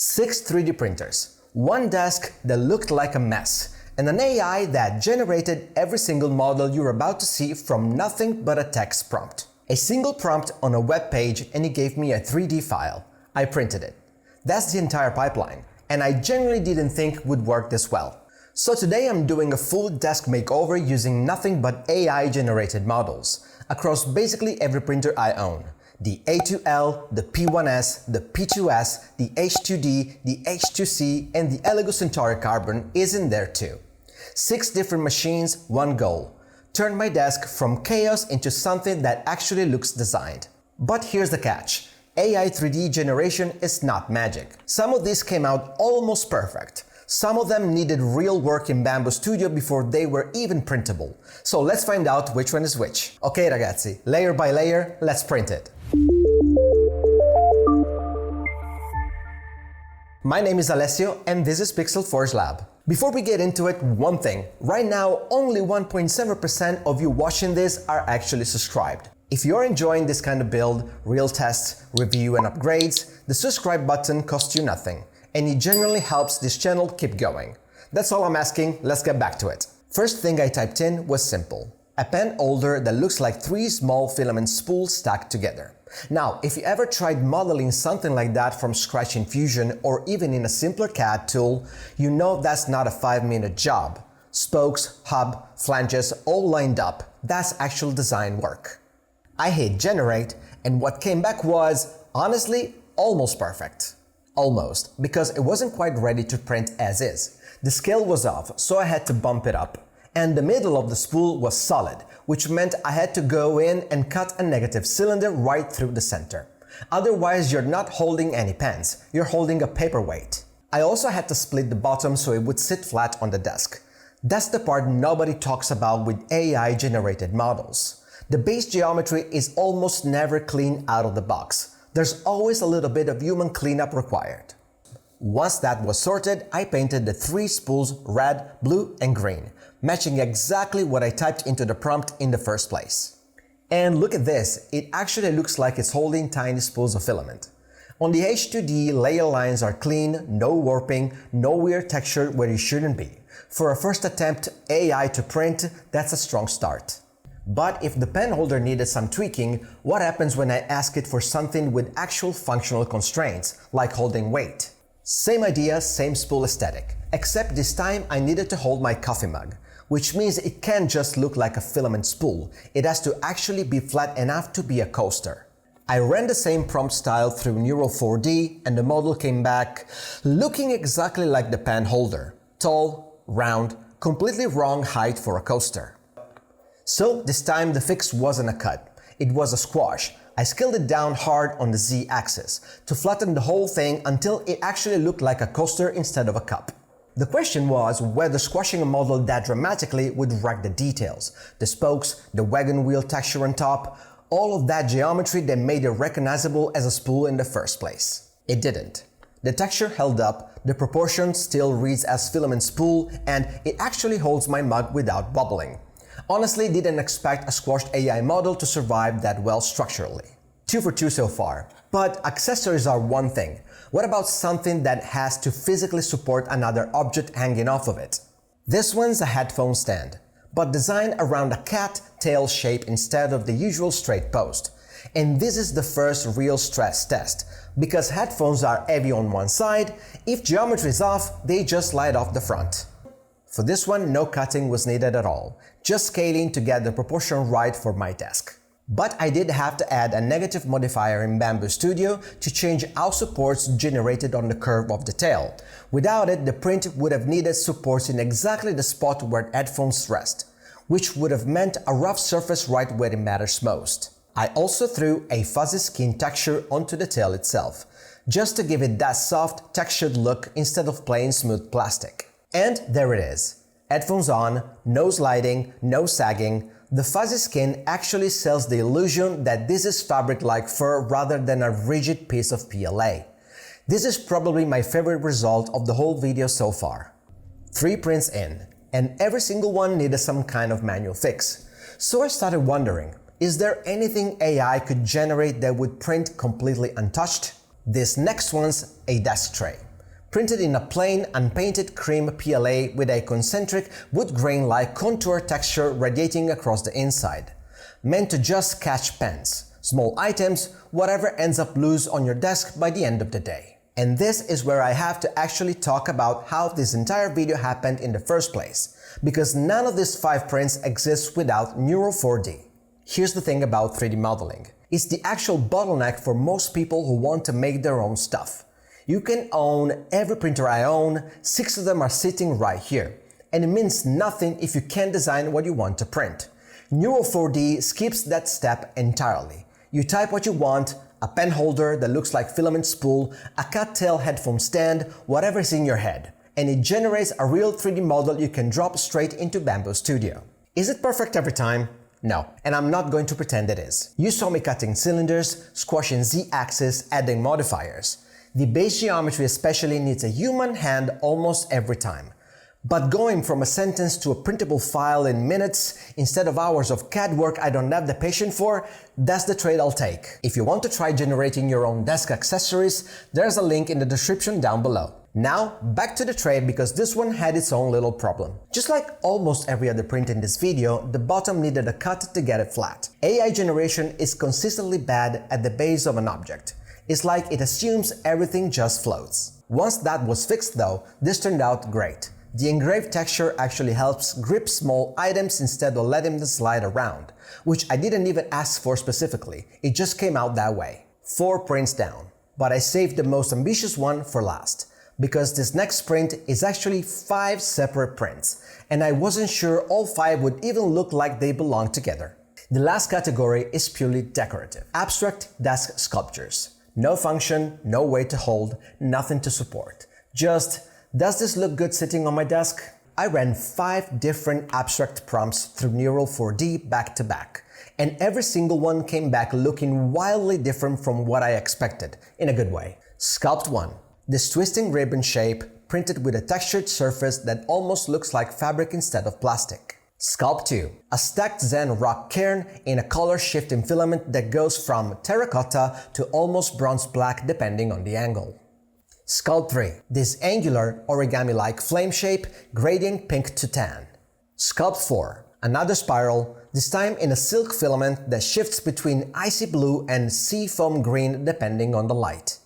6 3D printers, one desk that looked like a mess, and an AI that generated every single model you're about to see from nothing but a text prompt. A single prompt on a web page and it gave me a 3D file. I printed it. That's the entire pipeline, and I genuinely didn't think would work this well. So today I'm doing a full desk makeover using nothing but AI-generated models across basically every printer I own. The A2L, the P1S, the P2S, the H2D, the H2C, and the Elegoo Centauri Carbon is in there too. 6 different machines, one goal. Turn my desk from chaos into something that actually looks designed. But here's the catch. AI 3D generation is not magic. Some of these came out almost perfect. Some of them needed real work in Bambu Studio before they were even printable. So let's find out which one is which. Okay ragazzi, layer by layer, let's print it. My name is Alessio and this is PixelForge Lab. Before we get into it, one thing. Right now, only 1.7% of you watching this are actually subscribed. If you're enjoying this kind of build, real tests, review and upgrades, the subscribe button costs you nothing, and it generally helps this channel keep going. That's all I'm asking, let's get back to it. First thing I typed in was simple. A pen holder that looks like 3 small filament spools stacked together. Now, if you ever tried modeling something like that from scratch in Fusion or even in a simpler CAD tool, you know that's not a 5-minute job. Spokes, hub, flanges all lined up, that's actual design work. I hit generate, and what came back was, honestly, almost perfect. Almost, because it wasn't quite ready to print as is. The scale was off, so I had to bump it up. And the middle of the spool was solid, which meant I had to go in and cut a negative cylinder right through the center. Otherwise, you're not holding any pens, you're holding a paperweight. I also had to split the bottom so it would sit flat on the desk. That's the part nobody talks about with AI-generated models. The base geometry is almost never clean out of the box. There's always a little bit of human cleanup required. Once that was sorted, I painted the 3 spools red, blue, and green, matching exactly what I typed into the prompt in the first place. And look at this, it actually looks like it's holding tiny spools of filament. On the H2D, layer lines are clean, no warping, no weird texture where you shouldn't be. For a first attempt AI to print, that's a strong start. But if the pen holder needed some tweaking, what happens when I ask it for something with actual functional constraints, like holding weight? Same idea, same spool aesthetic, except this time I needed to hold my coffee mug, which means it can't just look like a filament spool, it has to actually be flat enough to be a coaster. I ran the same prompt style through Neural 4D and the model came back looking exactly like the pen holder, tall, round, completely wrong height for a coaster. So this time the fix wasn't a cut, it was a squash. I scaled it down hard on the Z-axis to flatten the whole thing until it actually looked like a coaster instead of a cup. The question was whether squashing a model that dramatically would wreck the details, the spokes, the wagon wheel texture on top, all of that geometry that made it recognizable as a spool in the first place. It didn't. The texture held up, the proportion still reads as filament spool, and it actually holds my mug without wobbling. Honestly, didn't expect a squashed AI model to survive that well structurally. 2 for 2 so far. But accessories are one thing. What about something that has to physically support another object hanging off of it? This one's a headphone stand, but designed around a cat tail shape instead of the usual straight post. And this is the first real stress test, because headphones are heavy on one side, if geometry is off, they just slide off the front. For this one, no cutting was needed at all, just scaling to get the proportion right for my desk. But I did have to add a negative modifier in Bambu Studio to change how supports generated on the curve of the tail. Without it, the print would have needed supports in exactly the spot where headphones rest, which would have meant a rough surface right where it matters most. I also threw a fuzzy skin texture onto the tail itself, just to give it that soft, textured look instead of plain smooth plastic. And there it is. Headphones on, no sliding, no sagging. The fuzzy skin actually sells the illusion that this is fabric like fur rather than a rigid piece of PLA. This is probably my favorite result of the whole video so far. 3 prints in, and every single one needed some kind of manual fix. So I started wondering, is there anything AI could generate that would print completely untouched? This next one's a desk tray. printed in a plain unpainted cream PLA with a concentric wood grain-like contour texture radiating across the inside. Meant to just catch pens, small items, whatever ends up loose on your desk by the end of the day. And this is where I have to actually talk about how this entire video happened in the first place, because none of these 5 prints exists without Neural 4D. Here's the thing about 3D modeling. It's the actual bottleneck for most people who want to make their own stuff. You can own every printer I own, 6 of them are sitting right here, and it means nothing if you can't design what you want to print. Neural 4D skips that step entirely. You type what you want, a pen holder that looks like filament spool, a cat-tail headphone stand, whatever's in your head, and it generates a real 3D model you can drop straight into Bambu Studio. Is it perfect every time? No, and I'm not going to pretend it is. You saw me cutting cylinders, squashing Z-axis, adding modifiers. The base geometry especially needs a human hand almost every time. But going from a sentence to a printable file in minutes instead of hours of CAD work I don't have the patience for, that's the trade I'll take. If you want to try generating your own desk accessories, there's a link in the description down below. Now, back to the tray because this one had its own little problem. Just like almost every other print in this video, the bottom needed a cut to get it flat. AI generation is consistently bad at the base of an object. It's like it assumes everything just floats. Once that was fixed though, this turned out great. The engraved texture actually helps grip small items instead of letting them slide around, which I didn't even ask for specifically, it just came out that way. 4 prints down. But I saved the most ambitious one for last, because this next print is actually 5 separate prints, and I wasn't sure all 5 would even look like they belong together. The last category is purely decorative. Abstract desk sculptures. No function, no weight to hold, nothing to support. Just, does this look good sitting on my desk? I ran 5 different abstract prompts through Neural 4D back to back, and every single one came back looking wildly different from what I expected, in a good way. Sculpt 1. This twisting ribbon shape, printed with a textured surface that almost looks like fabric instead of plastic. Sculpt 2. A stacked Zen rock cairn in a color shifting filament that goes from terracotta to almost bronze black depending on the angle. Sculpt 3. This angular, origami-like flame shape, grading pink to tan. Sculpt 4. Another spiral, this time in a silk filament that shifts between icy blue and sea foam green depending on the light.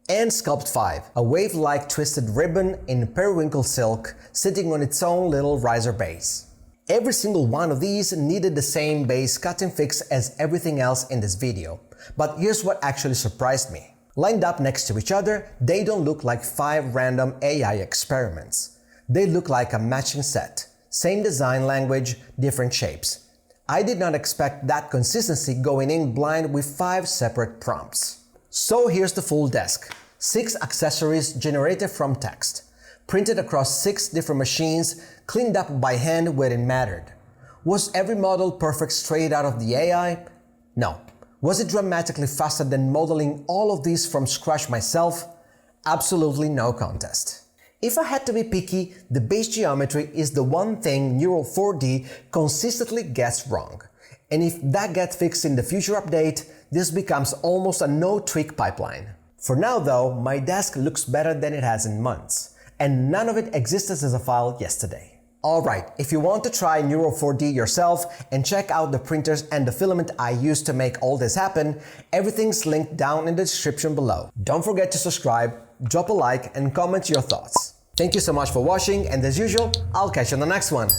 And Sculpt 5. A wave-like twisted ribbon in periwinkle silk sitting on its own little riser base. Every single one of these needed the same base cut and fix as everything else in this video. But here's what actually surprised me. Lined up next to each other, they don't look like 5 random AI experiments. They look like a matching set. Same design language, different shapes. I did not expect that consistency going in blind with 5 separate prompts. So here's the full desk. 6 accessories generated from text. Printed across 6 different machines, cleaned up by hand where it mattered. Was every model perfect straight out of the AI? No. Was it dramatically faster than modeling all of these from scratch myself? Absolutely no contest. If I had to be picky, the base geometry is the one thing Neural 4D consistently gets wrong. And if that gets fixed in the future update, this becomes almost a no-tweak pipeline. For now though, my desk looks better than it has in months, and none of it existed as a file yesterday. Alright, if you want to try Neural 4D yourself and check out the printers and the filament I used to make all this happen, everything's linked down in the description below. Don't forget to subscribe, drop a like and comment your thoughts. Thank you so much for watching, and as usual, I'll catch you on the next one.